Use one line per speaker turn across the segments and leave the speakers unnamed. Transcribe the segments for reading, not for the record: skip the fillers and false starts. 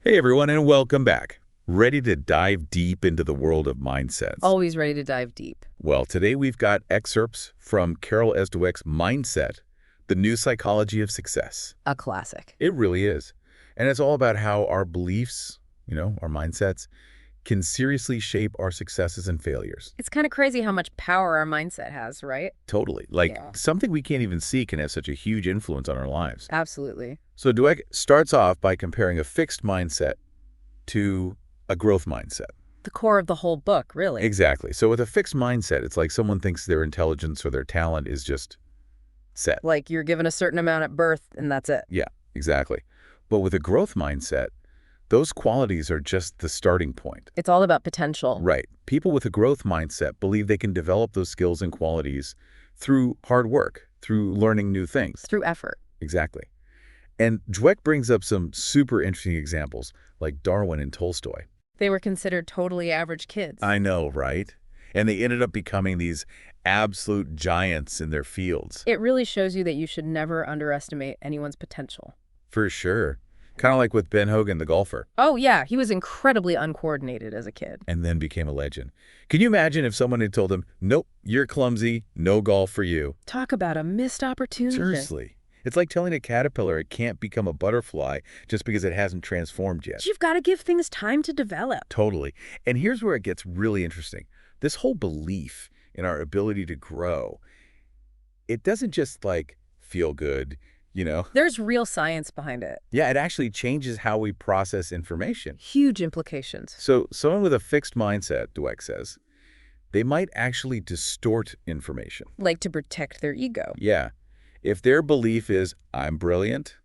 Hey everyone, and welcome back. Ready to dive deep into the world of mindsets?
Always ready to dive deep.
Well, today we've got excerpts from Carol Dweck's Mindset, The New Psychology of Success.
A classic.
It really is. And it's all about how our beliefs, our mindsets, can seriously shape our successes and failures.
It's kind of crazy how much power our mindset has, right?
Totally. Like
Yeah.
something we can't even see can have such a huge influence on our lives.
Absolutely.
So Dweck starts off by comparing a fixed mindset to a growth mindset.
The core of the whole book, really.
Exactly. So with a fixed mindset, it's like someone thinks their intelligence or their talent is just set.
Like you're given a certain amount at birth and that's it.
Yeah, exactly. But with a growth mindset, those qualities are just the starting point.
It's all about potential.
Right. People with a growth mindset believe they can develop those skills and qualities through hard work, through learning new things.
Through effort.
Exactly. And Dweck brings up some super interesting examples, like Darwin and Tolstoy.
They were considered totally average kids.
I know, right? And they ended up becoming these absolute giants in their fields.
It really shows you that you should never underestimate anyone's potential.
For sure. Kind of like with Ben Hogan, the golfer,
Oh, yeah. He was incredibly uncoordinated as a kid.
and then became a legend. Can you imagine if someone had told him, nope, you're clumsy, no golf for you?
Talk about a missed opportunity.
Seriously. It's like telling a caterpillar it can't become a butterfly just because it hasn't transformed yet.
You've got to give things time to develop.
Totally. And here's where it gets really interesting. This whole belief in our ability to grow, it doesn't just feel good,
There's real science behind it.
Yeah, it actually changes how we process information.
Huge implications.
So someone with a fixed mindset, Dweck says, they might actually distort information.
Like to protect their ego.
Yeah. If their belief is, I'm brilliant,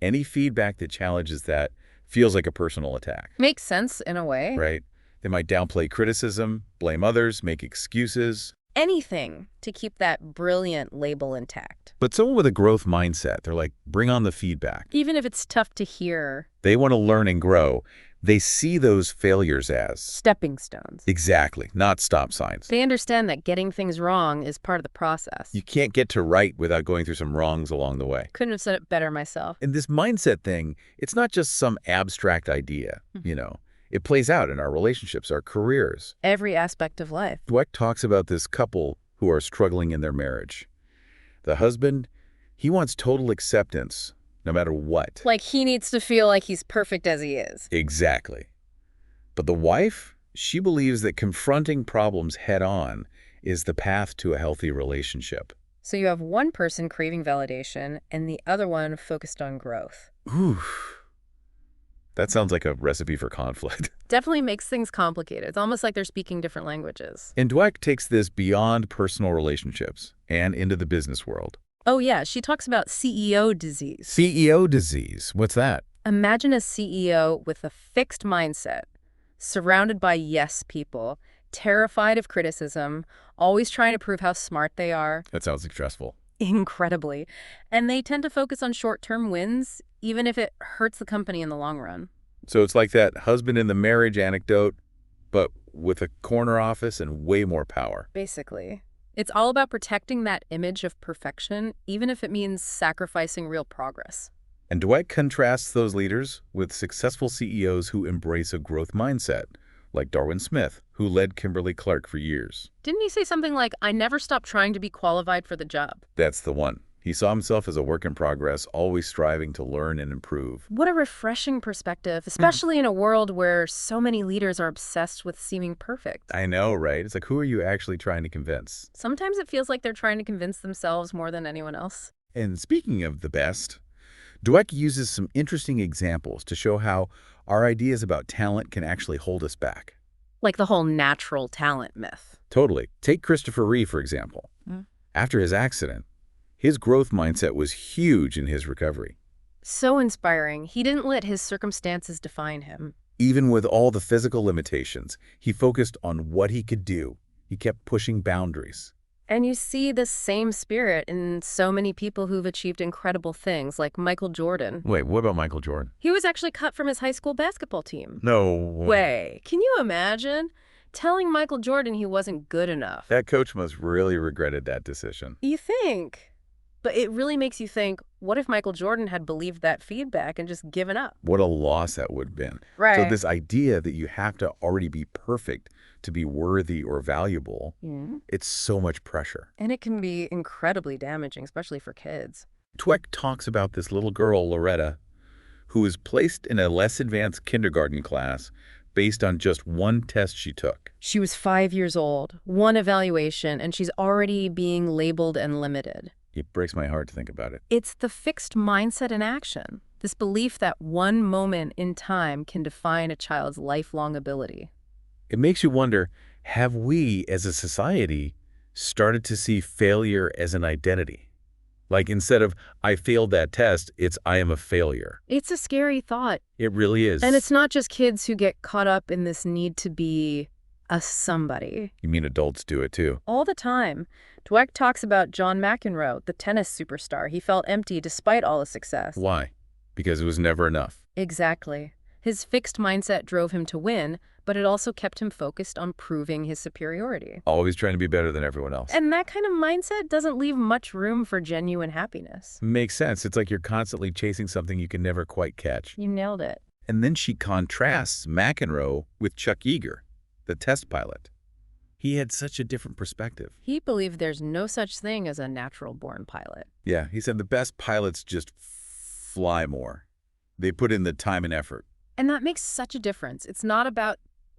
any feedback that challenges that feels like a personal attack,
Makes sense in a way.
right? They might downplay criticism, blame others, make excuses.
Anything to keep that brilliant label intact.
But someone with a growth mindset, they're like, bring on the feedback.
Even if it's tough to hear.
They want to learn and grow. They see those failures as
Stepping stones.
exactly, not stop signs.
They understand that getting things wrong is part of the process.
You can't get to right without going through some wrongs along the way.
Couldn't have said it better myself.
And this mindset thing, it's not just some abstract idea, It plays out in our relationships, our careers.
Every aspect of life.
Dweck talks about this couple who are struggling in their marriage. The husband, he wants total acceptance, no matter what.
Like he needs to feel like he's perfect as he is.
Exactly. But the wife, she believes that confronting problems head-on is the path to a healthy relationship.
So you have one person craving validation and the other one focused on growth.
Ooh. That sounds like a recipe for conflict.
Definitely makes things complicated. It's almost like they're speaking different languages.
And Dweck takes this beyond personal relationships and into the business world.
Oh yeah, she talks about CEO disease.
CEO disease, what's that?
Imagine a CEO with a fixed mindset, surrounded by yes people, terrified of criticism, always trying to prove how smart they are.
That sounds stressful.
Incredibly. And they tend to focus on short-term wins, even if it hurts the company in the long run.
So it's like that husband in the marriage anecdote, but with a corner office and way more power.
Basically. It's all about protecting that image of perfection, even if it means sacrificing real progress.
And Dweck contrasts those leaders with successful CEOs who embrace a growth mindset, like Darwin Smith, who led Kimberly-Clark for years.
Didn't he say something like, I never stopped trying to be qualified for the job?
That's the one. He saw himself as a work in progress, always striving to learn and improve.
What a refreshing perspective, especially in a world where so many leaders are obsessed with seeming perfect.
I know, right? It's like, who are you actually trying to convince?
Sometimes it feels like they're trying to convince themselves more than anyone else.
And speaking of the best, Dweck uses some interesting examples to show how our ideas about talent can actually hold us back.
Like the whole natural talent myth.
Totally. Take Christopher Reeve, for example. After his accident, his growth mindset was huge in his recovery.
So inspiring. He didn't let his circumstances define him.
Even with all the physical limitations, he focused on what he could do. He kept pushing boundaries.
And you see the same spirit in so many people who've achieved incredible things, like Michael Jordan.
Wait, what about Michael Jordan?
He was actually cut from his high school basketball team.
No
Way. Can you imagine telling Michael Jordan he wasn't good enough?
That coach must really regretted that decision.
You think? But it really makes you think, What if Michael Jordan had believed that feedback and just given up?
What a loss that would have been. So
Right.
this idea that you have to already be perfect to be worthy or valuable,
Mhm.
it's so much pressure.
And it can be incredibly damaging, especially for kids.
Dweck talks about this little girl, Loretta, who was placed in a less advanced kindergarten class based on just one test she took.
She was 5 years old, one evaluation, and she's already being labeled and limited.
It breaks my heart to think about it.
It's the fixed mindset in action, this belief that one moment in time can define a child's lifelong ability.
It makes you wonder, have we as a society started to see failure as an identity? Like instead of I failed that test, it's I am a failure.
It's a scary thought.
It really is.
And it's not just kids who get caught up in this need to be a somebody.
You mean adults do it too?
All the time. Dweck talks about John McEnroe, the tennis superstar. He felt empty despite all the success.
Why? Because it was never enough.
Exactly. His fixed mindset drove him to win, but it also kept him focused on proving his superiority.
Always trying to be better than everyone else.
And that kind of mindset doesn't leave much room for genuine happiness.
Makes sense. It's like you're constantly chasing something you can never quite catch.
You nailed it.
And then she contrasts McEnroe with Chuck Yeager, the test pilot. He had such a different perspective.
He believed there's no such thing as a natural-born pilot.
Yeah, he said the best pilots just fly more. They put in the time and effort.
And that makes such a difference. It's not about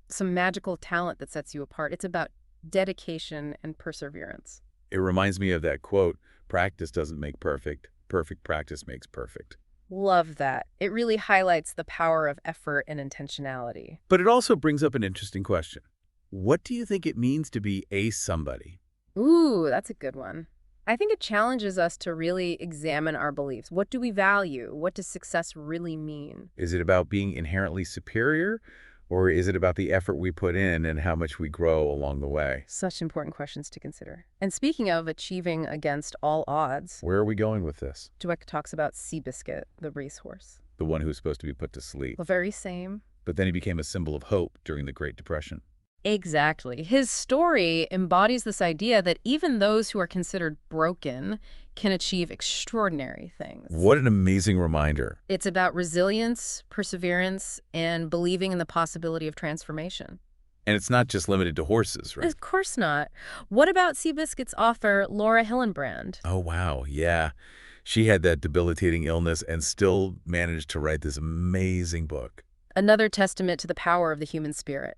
some magical talent that sets you apart. It's about dedication and perseverance.
It reminds me of that quote, practice doesn't make perfect, perfect practice makes perfect.
Love that. It really highlights the power of effort and intentionality.
But it also brings up an interesting question. What do you think it means to be a somebody?
Ooh, that's a good one. I think it challenges us to really examine our beliefs. What do we value? What does success really mean?
Is it about being inherently superior, or is it about the effort we put in and how much we grow along the way?
Such important questions to consider. And speaking of achieving against all odds,
Where are we going with this?
Dweck talks about Seabiscuit, the racehorse.
The one who was supposed to be put to sleep.
The very same.
But then he became a symbol of hope during the Great Depression.
Exactly. His story embodies this idea that even those who are considered broken can achieve extraordinary things.
What an amazing reminder.
It's about resilience, perseverance, and believing in the possibility of transformation.
And it's not just limited to horses, right?
Of course not. What about Seabiscuit's author, Laura Hillenbrand?
Oh, wow. Yeah. She had that debilitating illness and still managed to write this amazing book.
Another testament to the power of the human spirit.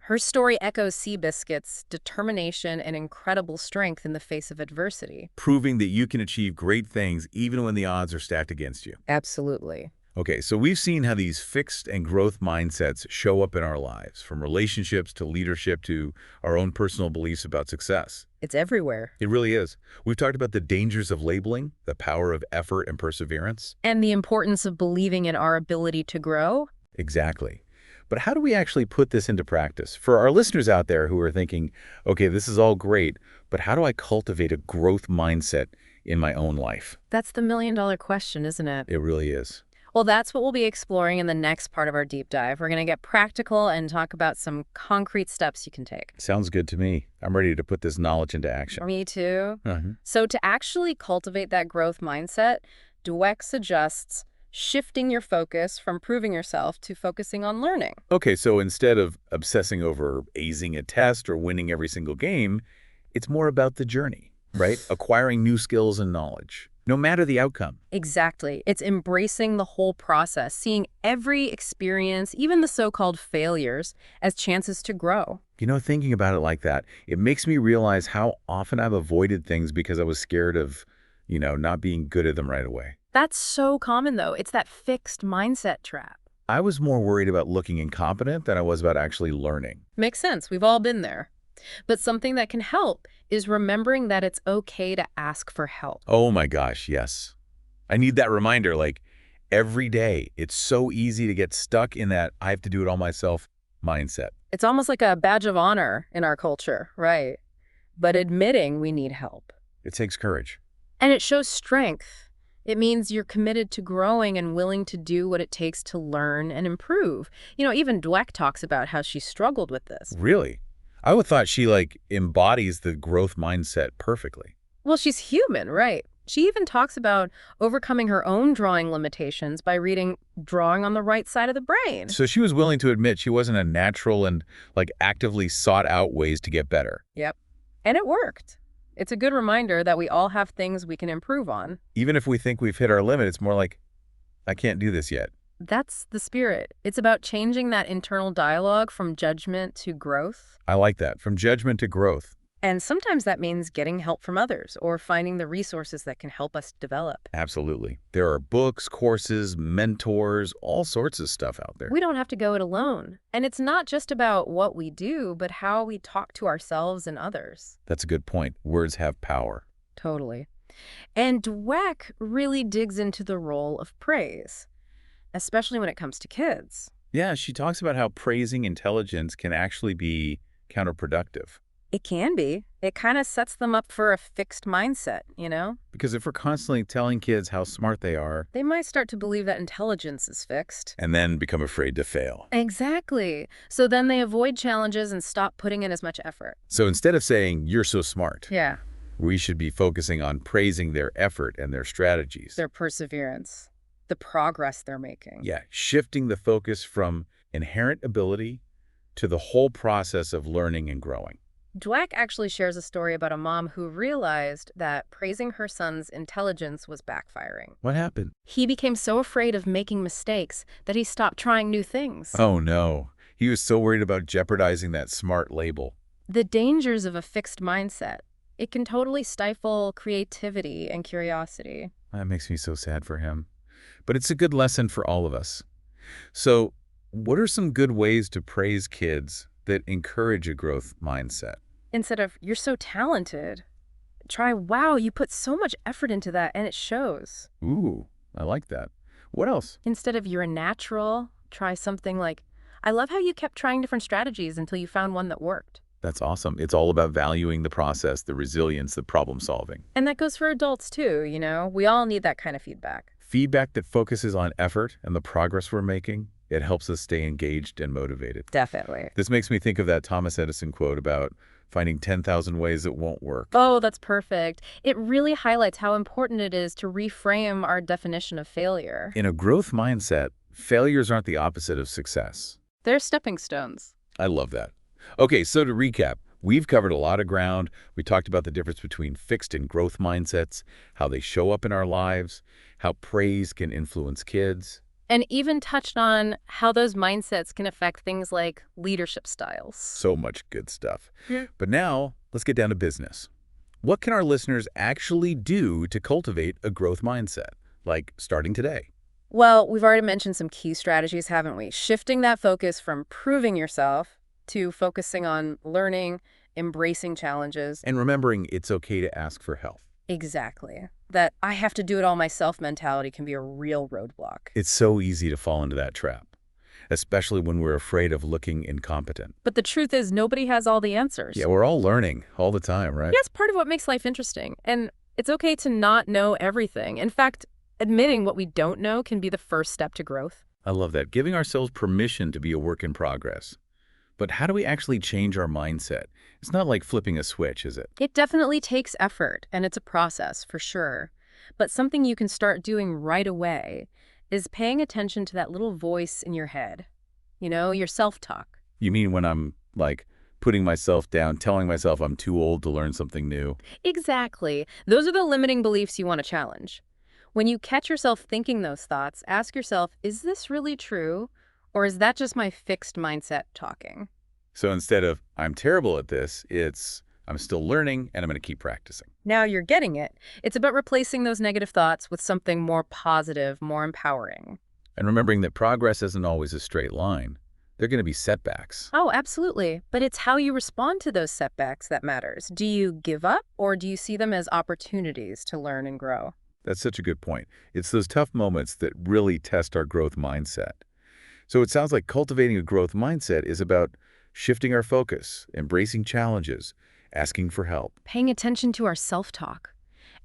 Her story echoes Seabiscuit's determination and incredible strength in the face of adversity.
Proving that you can achieve great things even when the odds are stacked against you.
Absolutely.
Okay, so we've seen how these fixed and growth mindsets show up in our lives, from relationships to leadership to our own personal beliefs about success.
It's everywhere.
It really is. We've talked about the dangers of labeling, the power of effort and perseverance.
And the importance of believing in our ability to grow.
Exactly. But how do we actually put this into practice? For our listeners out there who are thinking, okay, this is all great, but how do I cultivate a growth mindset in my own life?
That's the million-dollar question, isn't it?
It really is.
Well, that's what we'll be exploring in the next part of our deep dive. We're going to get practical and talk about some concrete steps you can take.
Sounds good to me. I'm ready to put this knowledge into action.
Me too.
Uh-huh.
So to actually cultivate that growth mindset, Dweck suggests shifting your focus from proving yourself to focusing on learning.
Okay, so instead of obsessing over acing a test or winning every single game, it's more about the journey, right? Acquiring new skills and knowledge, no matter the outcome.
Exactly. It's embracing the whole process, seeing every experience, even the so-called failures, as chances to grow.
You know, thinking about it like that, it makes me realize how often I've avoided things because I was scared of, not being good at them right away.
That's so common, though. It's that fixed mindset trap.
I was more worried about looking incompetent than I was about actually learning.
Makes sense. We've all been there. But something that can help is remembering that it's okay to ask for help.
Oh my gosh, yes. I need that reminder, like every day. It's so easy to get stuck in that I have to do it all myself mindset.
It's almost like a badge of honor in our culture, right? But admitting we need help.
It takes courage.
And it shows strength. It means you're committed to growing and willing to do what it takes to learn and improve. Even Dweck talks about how she struggled with this.
Really? I would thought she embodies the growth mindset perfectly.
Well, she's human, right? She even talks about overcoming her own drawing limitations by reading Drawing on the Right Side of the Brain.
So she was willing to admit she wasn't a natural and actively sought out ways to get better.
Yep. And it worked. It's a good reminder that we all have things we can improve on.
Even if we think we've hit our limit, it's more like, I can't do this yet.
That's the spirit. It's about changing that internal dialogue from judgment to growth.
I like that. From judgment to growth.
And sometimes that means getting help from others or finding the resources that can help us develop.
Absolutely. There are books, courses, mentors, all sorts of stuff out there.
We don't have to go it alone. And it's not just about what we do, but how we talk to ourselves and others.
That's a good point. Words have power.
Totally. And Dweck really digs into the role of praise, especially when it comes to kids.
Yeah, she talks about how praising intelligence can actually be counterproductive.
It can be. It kind of sets them up for a fixed mindset, you know?
Because if we're constantly telling kids how smart they are,
They might start to believe that intelligence is fixed.
and then become afraid to fail.
Exactly. So then they avoid challenges and stop putting in as much effort.
So instead of saying, you're so smart,
Yeah.
we should be focusing on praising their effort and their strategies.
Their perseverance, the progress they're making.
Yeah, shifting the focus from inherent ability to the whole process of learning and growing.
Dweck actually shares a story about a mom who realized that praising her son's intelligence was backfiring.
What happened?
He became so afraid of making mistakes that he stopped trying new things.
Oh no, he was so worried about jeopardizing that smart label.
The dangers of a fixed mindset. It can totally stifle creativity and curiosity.
That makes me so sad for him. But it's a good lesson for all of us. So, what are some good ways to praise kids that encourage a growth mindset?
Instead of, you're so talented, try, wow, you put so much effort into that and it shows.
Ooh, I like that. What else?
Instead of, you're a natural, try something like, I love how you kept trying different strategies until you found one that worked.
That's awesome. It's all about valuing the process, the resilience, the problem solving.
And that goes for adults too, you know? We all need that kind of feedback.
Feedback that focuses on effort and the progress we're making, it helps us stay engaged and motivated.
Definitely.
This makes me think of that Thomas Edison quote about finding 10,000 ways it won't work.
Oh, that's perfect. It really highlights how important it is to reframe our definition of failure.
In a growth mindset, failures aren't the opposite of success.
They're stepping stones.
I love that. Okay, so to recap, we've covered a lot of ground. We talked about the difference between fixed and growth mindsets, how they show up in our lives, how praise can influence kids.
And even touched on how those mindsets can affect things like leadership styles.
So much good stuff.
Yeah.
But now, let's get down to business. What can our listeners actually do to cultivate a growth mindset, like starting today?
Well, we've already mentioned some key strategies, haven't we? Shifting that focus from proving yourself to focusing on learning, embracing challenges.
And remembering it's okay to ask for help.
Exactly. That I have to do it all myself mentality can be a real roadblock.
It's so easy to fall into that trap, especially when we're afraid of looking incompetent.
But the truth is, nobody has all the answers.
Yeah, we're all learning all the time, right?
Yeah, it's part of what makes life interesting. And it's okay to not know everything. In fact, admitting what we don't know can be the first step to growth.
I love that. Giving ourselves permission to be a work in progress. But how do we actually change our mindset? It's not like flipping a switch, is it?
It definitely takes effort, and it's a process, for sure. But something you can start doing right away is paying attention to that little voice in your head. You know, your self-talk.
You mean when I'm, putting myself down, telling myself I'm too old to learn something new?
Exactly. Those are the limiting beliefs you want to challenge. When you catch yourself thinking those thoughts, ask yourself, is this really true? Or is that just my fixed mindset talking?
So instead of, I'm terrible at this, it's, I'm still learning and I'm going to keep practicing.
Now you're getting it. It's about replacing those negative thoughts with something more positive, more empowering.
And remembering that progress isn't always a straight line. There are going to be setbacks.
Oh, absolutely. But it's how you respond to those setbacks that matters. Do you give up or do you see them as opportunities to learn and grow?
That's such a good point. It's those tough moments that really test our growth mindset. So it sounds like cultivating a growth mindset is about shifting our focus, embracing challenges, asking for help.
Paying attention to our self-talk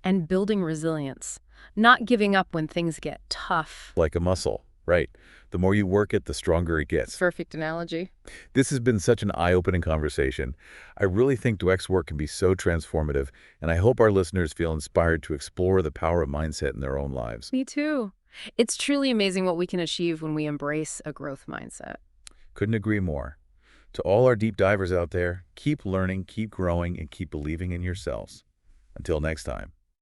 and building resilience, not giving up when things get tough.
Like a muscle. Right. The more you work it, the stronger it gets.
Perfect analogy.
This has been such an eye-opening conversation. I really think Dweck's work can be so transformative, and I hope our listeners feel inspired to explore the power of mindset in their own lives.
Me too. It's truly amazing what we can achieve when we embrace a growth mindset.
Couldn't agree more. To all our deep divers out there, keep learning, keep growing, and keep believing in yourselves. Until next time.